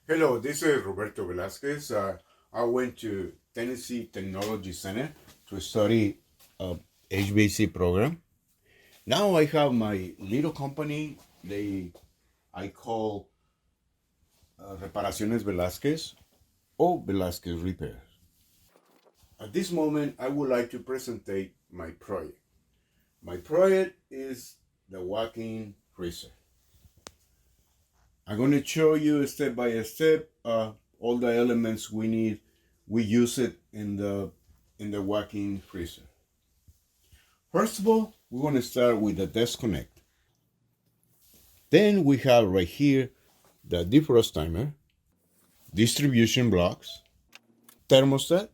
Hello, this is Roberto Velazquez. I went to Tennessee Technology Center to study a HVAC program. Now I have my little company. I call Reparaciones Velazquez or Velazquez Repair. At this moment, I would like to present my project. My project is the walk-in freezer. I'm going to show you step by step all the elements we need. We use it in the walk-in freezer. First of all, we're going to start with the disconnect. Then we have right here the defrost timer, distribution blocks, thermostat.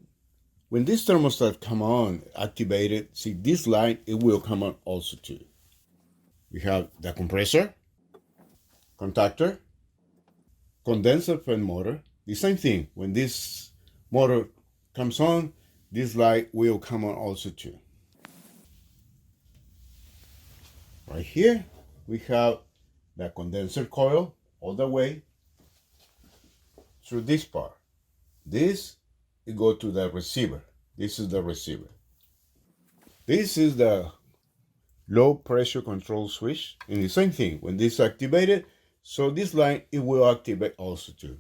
When this thermostat come on, activated, see this light, it will come on also too. We have the compressor, contactor, condenser fan motor. The same thing. When this motor comes on, this light will come on also too. Right here, we have the condenser coil all the way through this part. This, it go to the receiver. This is the receiver. This is the low pressure control switch. And the same thing, when this is activated, so this line, it will activate also too.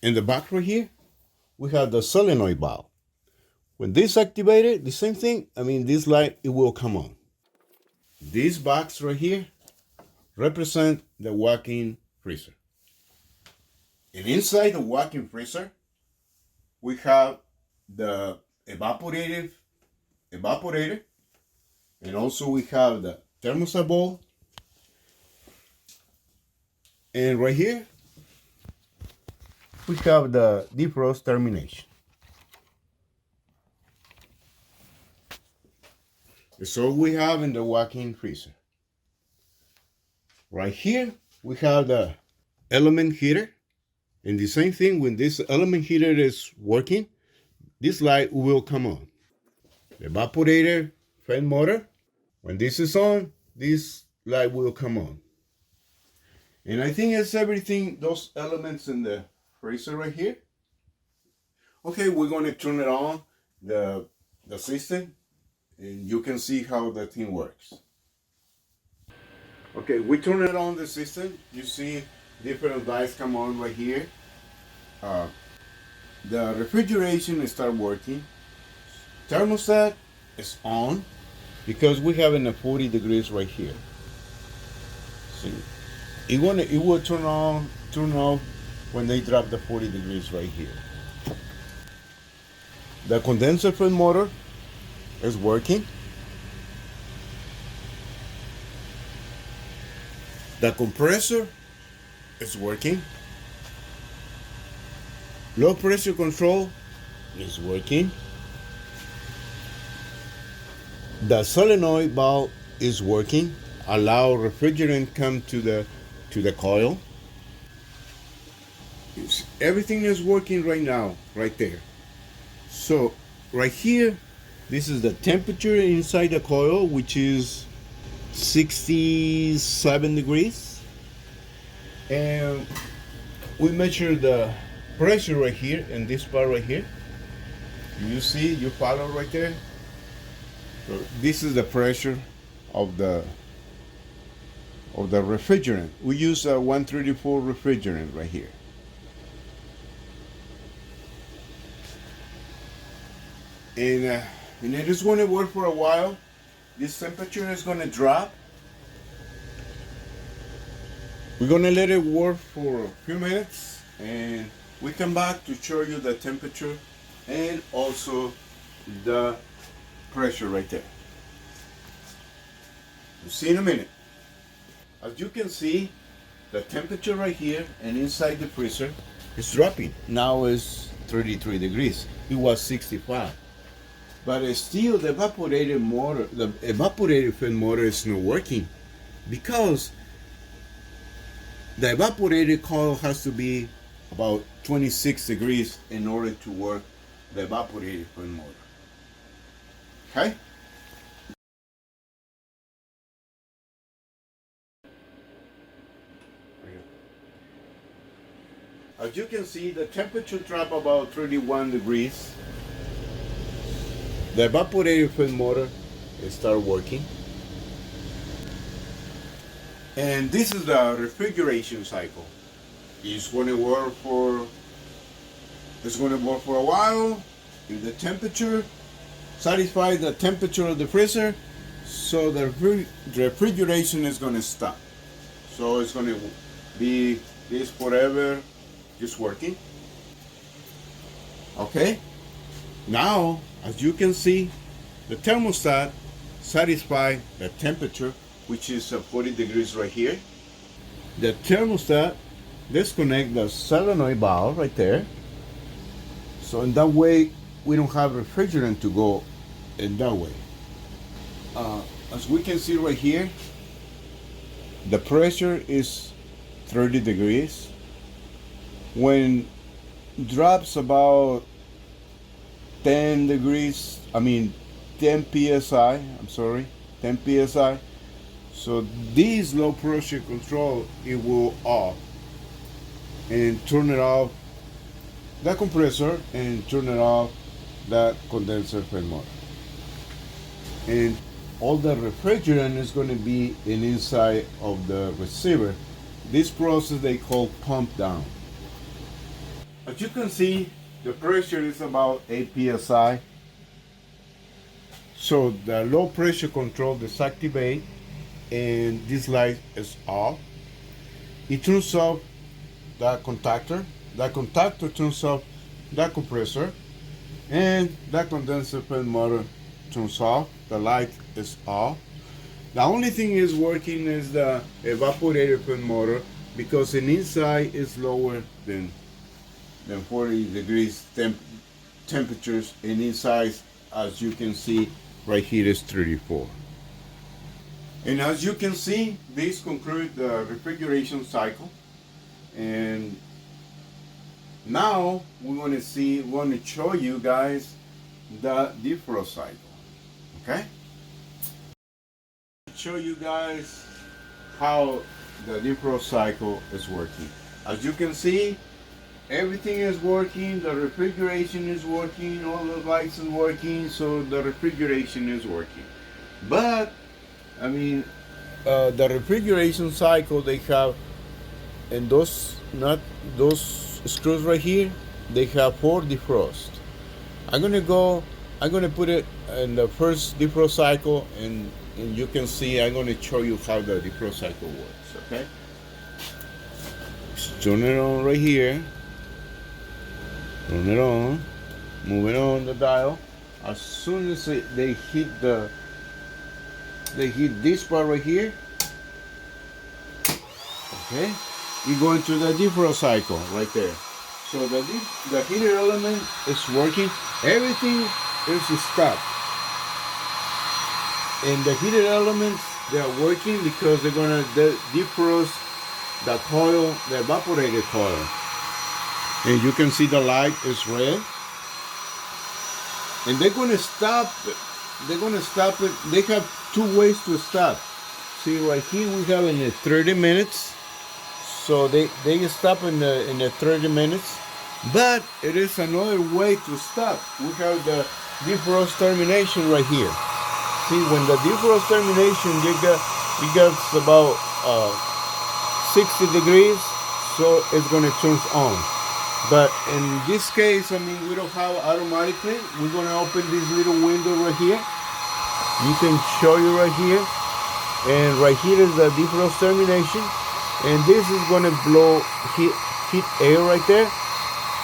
In the back right here, we have the solenoid valve. When this activated, the same thing, this light, it will come on. This box right here represent the walk-in freezer. And inside the walk-in freezer, we have the evaporator, and also we have the thermostat bowl. And right here, we have the defrost termination. So we have in the walk-in freezer. Right here, we have the element heater. And the same thing, when this element heater is working, this light will come on. The evaporator fan motor, when this is on, this light will come on. And I think it's everything, those elements in the freezer right here. Okay, we're going to turn it on, the system, and you can see how the thing works. Okay, we turn it on the system. You see different lights come on right here. The refrigeration start working. Thermostat is on because we have in the 40 degrees right here. See, it will turn off when they drop the 40 degrees right here. The condenser fan motor is working. The compressor is working. Low pressure control is working. The solenoid valve is working. Allow refrigerant come to the coil. Everything is working right now, right there. So right here, this is the temperature inside the coil, which is 67 degrees. And we measure the pressure right here in this part right here. You see, you follow right there. So this is the pressure of the refrigerant. We use a 134 refrigerant right here. And it is going to work for a while. This temperature is going to drop. We're going to let it work for a few minutes, and we come back to show you the temperature and also the pressure right there. We'll see in a minute. As you can see, the temperature right here and inside the freezer is dropping. Now it's 33 degrees. It was 65. But still the evaporator fan motor is not working because the evaporator coil has to be about 26 degrees in order to work the evaporator fan motor. Okay? As you can see, the temperature dropped about 31 degrees. The evaporator fan motor start working. And this is the refrigeration cycle. It's going to work for a while. If the temperature satisfies the temperature of the freezer, so the refrigeration is going to stop. So it's going to be this forever, just working. Okay. Now, as you can see, the thermostat satisfies the temperature, which is 40 degrees right here. The thermostat disconnect the solenoid valve right there. So in that way, we don't have refrigerant to go in that way. As we can see right here, the pressure is 30 degrees. When it drops about 10 psi, 10 psi. So this low pressure control, it will off and turn it off the compressor and turn it off the condenser fan motor. And all the refrigerant is going to be inside of the receiver. This process they call pump down. As you can see, the pressure is about 8 psi. So the low pressure control disactivate and this light is off. It turns off the contactor. The contactor turns off the compressor and the condenser fan motor turns off. The light is off. The only thing is working is the evaporator fan motor because the inside is lower than 40 degrees temperatures, and inside, as you can see right here, is 34. And as you can see, this concludes the refrigeration cycle. And now we want to show you guys the defrost cycle. Okay? Show you guys how the defrost cycle is working. As you can see, everything is working, the refrigeration is working, all the lights are working, so the refrigeration is working. But, the refrigeration cycle they have, and those screws right here, they have 4 defrost. I'm gonna put it in the first defrost cycle, and you can see, I'm gonna show you how the defrost cycle works, okay? Just turn it on right here. Turn it on, move it on the dial. As soon as they hit this part right here, okay, you go into the defrost cycle right there. So the heater element is working. Everything is stopped, and the heater elements, they are working because they're gonna defrost the coil, the evaporator coil. And you can see the light is red. And they're going to stop it. They have 2 ways to stop. See right here we have in the 30 minutes. So they stop in the 30 minutes. But it is another way to stop. We have the defrost termination right here. See, when the defrost termination, it gets about 60 degrees. So it's going to turn on. But in this case, we don't have automatically. We're going to open this little window right here. You can show you right here. And right here is the defrost termination. And this is going to blow heat air right there.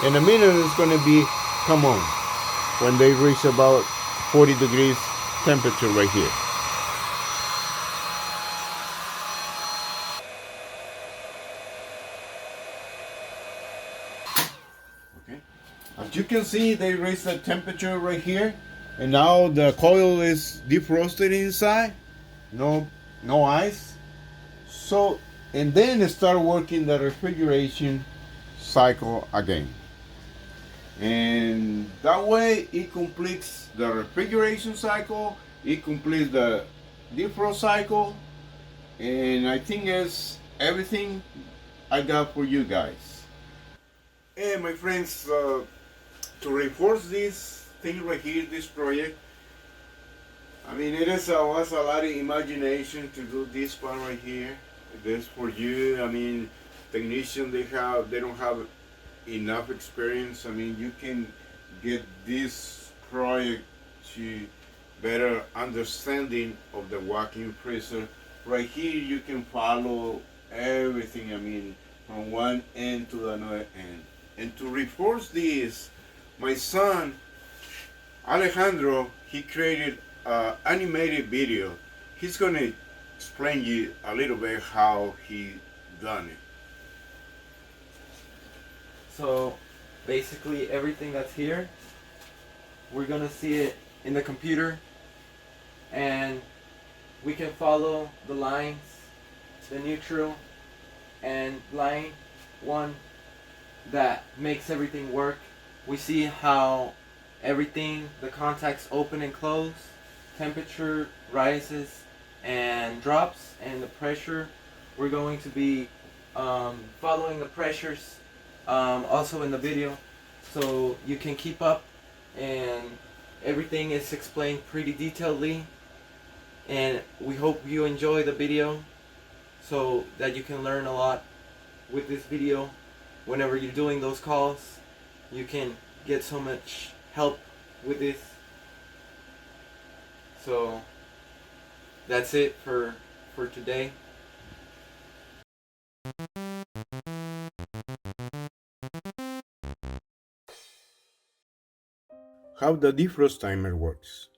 In a minute, it's going to be, come on, when they reach about 40 degrees temperature right here. As you can see, they raised the temperature right here, and now the coil is defrosted inside, no ice. So, and then start working the refrigeration cycle again. And that way it completes the refrigeration cycle, it completes the defrost cycle, and I think it's everything I got for you guys. Hey, my friends, to reinforce this thing right here, this project, I mean, it is was a lot of imagination to do this part right here. This for you. I mean, technicians they don't have enough experience. I mean, you can get this project to better understanding of the walking freezer. Right here, you can follow everything. I mean, from one end to another end. And to reinforce this, my son Alejandro, he created an animated video. He's gonna explain you a little bit how he done it. So basically everything that's here, we're gonna see it in the computer, and we can follow the lines, the neutral and line one that makes everything work. We see how everything, the contacts open and close, temperature rises and drops, and the pressure, we're going to be following the pressures also in the video, so you can keep up, and everything is explained pretty detailedly, and we hope you enjoy the video so that you can learn a lot with this video. Whenever you're doing those calls, you can get so much help with this. So that's it for today. How the defrost timer works.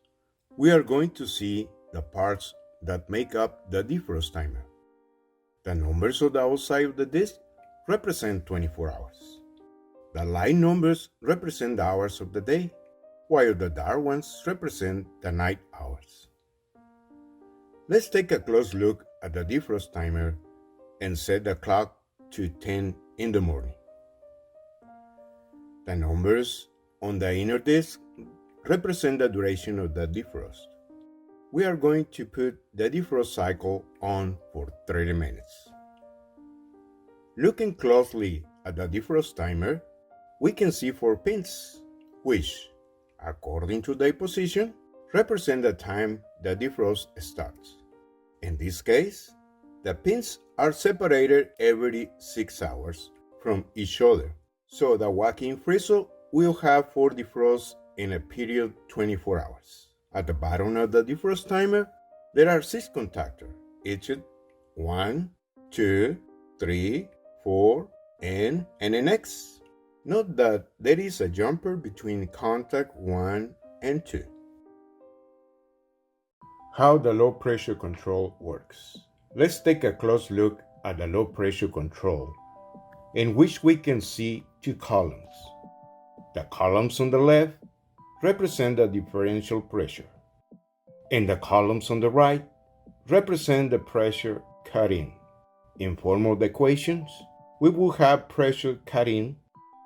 We are going to see the parts that make up the defrost timer. The numbers on the outside of the disk represent 24 hours. The light numbers represent the hours of the day, while the dark ones represent the night hours. Let's take a close look at the defrost timer and set the clock to 10 in the morning. The numbers on the inner disk represent the duration of the defrost. We are going to put the defrost cycle on for 30 minutes. Looking closely at the defrost timer, we can see 4 pins, which, according to their position, represent the time the defrost starts. In this case, the pins are separated every 6 hours from each other, so the walking freezer will have 4 defrosts in a period 24 hours. At the bottom of the defrost timer, there are 6 contactors, each 1, 2, 3, 4, and an X. Note that there is a jumper between contact 1 and 2. How the low pressure control works. Let's take a close look at the low pressure control, in which we can see 2 columns. The columns on the left represent the differential pressure, and the columns on the right represent the pressure cut in. In form of the equations, we will have pressure cut in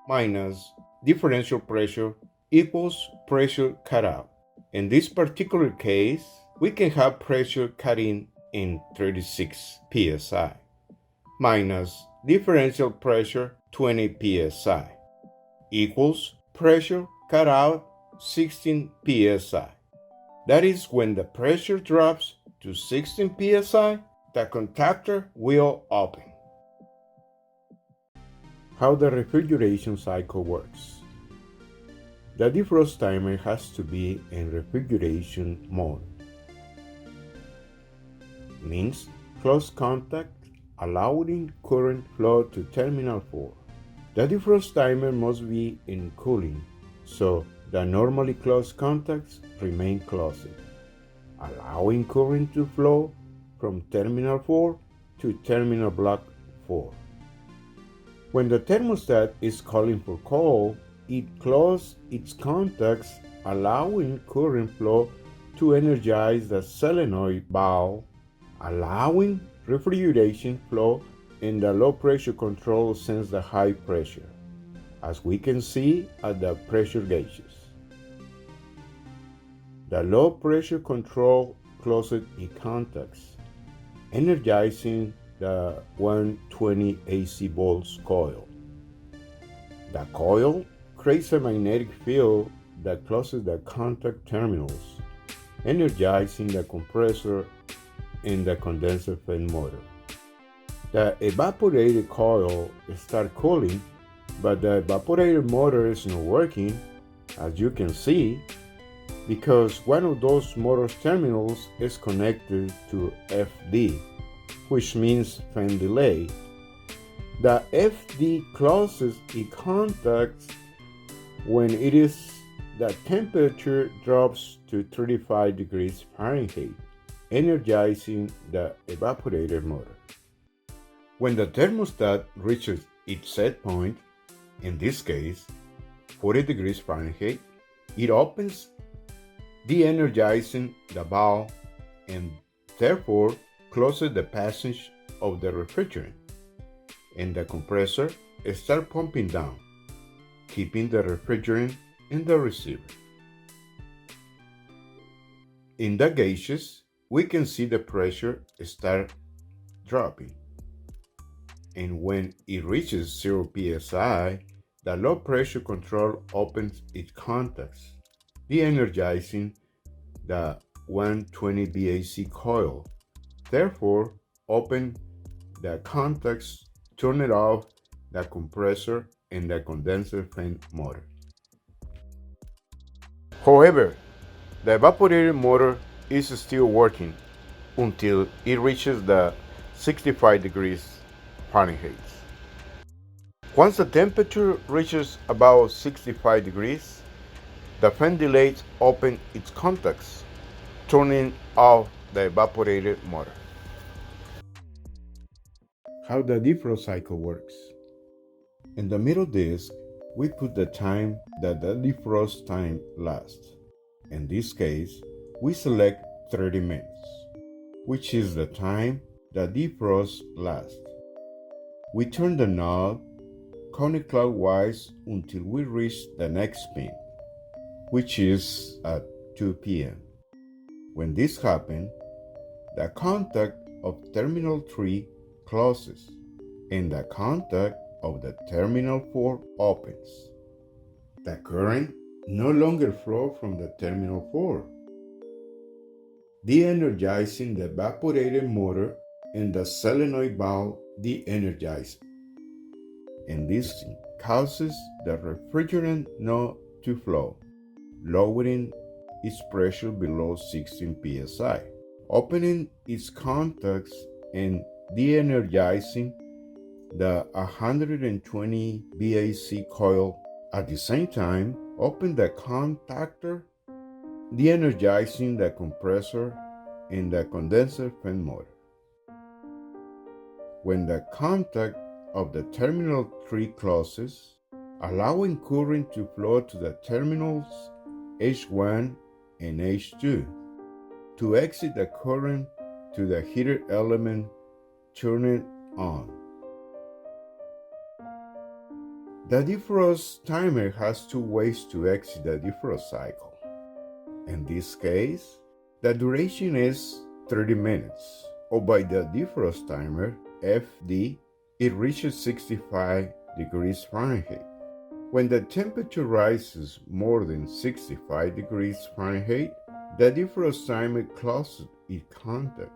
minus differential pressure equals pressure cut out. In this particular case, we can have pressure cut in 36 psi minus differential pressure 20 psi equals pressure cut out 16 psi. That is, when the pressure drops to 16 psi, the contactor will open. How the refrigeration cycle works. The defrost timer has to be in refrigeration mode. Means close contact, allowing current flow to terminal 4. The defrost timer must be in cooling, so the normally closed contacts remain closed, allowing current to flow from terminal 4 to terminal block 4. When the thermostat is calling for cold, it closes its contacts, allowing current flow to energize the solenoid valve, allowing refrigeration flow, and the low pressure control sends the high pressure, as we can see at the pressure gauges. The low pressure control closes its contacts, energizing the 120 AC volts coil. The coil creates a magnetic field that closes the contact terminals, energizing the compressor and the condenser fan motor. The evaporator coil starts cooling, but the evaporator motor is not working, as you can see, because one of those motor terminals is connected to FD, which means fan delay. The FD closes its contacts when the temperature drops to 35 degrees Fahrenheit, energizing the evaporator motor. When the thermostat reaches its set point, in this case 40 degrees Fahrenheit, it opens, de-energizing the valve and therefore closes the passage of the refrigerant, and the compressor starts pumping down, keeping the refrigerant in the receiver. In the gauges, we can see the pressure start dropping, and when it reaches 0 psi, the low pressure control opens its contacts, de-energizing the 120 VAC coil, therefore open the contacts, turn it off the compressor and the condenser fan motor. However, the evaporator motor is still working until it reaches the 65 degrees Fahrenheit. Once the temperature reaches about 65 degrees, the fan delays open its contacts, turning off the evaporator motor. How the defrost cycle works. In the middle disk, we put the time that the defrost time lasts. In this case, we select 30 minutes, which is the time the defrost lasts. We turn the knob counterclockwise until we reach the next pin, which is at 2 p.m. When this happens, the contact of terminal 3 closes and the contact of the terminal 4 opens. The current no longer flows from the terminal 4, de-energizing the evaporator motor and the solenoid valve de-energized, and this causes the refrigerant not to flow, lowering its pressure below 16 psi, opening its contacts and de-energizing the 120 VAC coil. At the same time, open the contactor, de-energizing the compressor and the condenser fan motor. When the contact of the terminal 3 closes, allowing current to flow to the terminals H1 and H2. To exit the current to the heater element, turn it on. The defrost timer has 2 ways to exit the defrost cycle. In this case, the duration is 30 minutes, or by the defrost timer, FD, it reaches 65 degrees Fahrenheit. When the temperature rises more than 65 degrees Fahrenheit, the defrost timer closes its contact,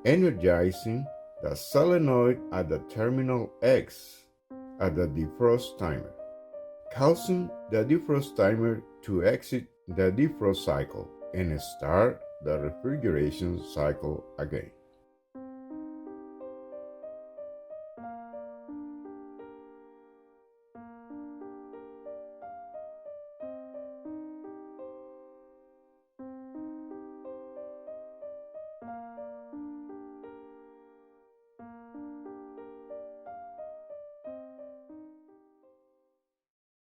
energizing the solenoid at the terminal X at the defrost timer, causing the defrost timer to exit the defrost cycle and start the refrigeration cycle again.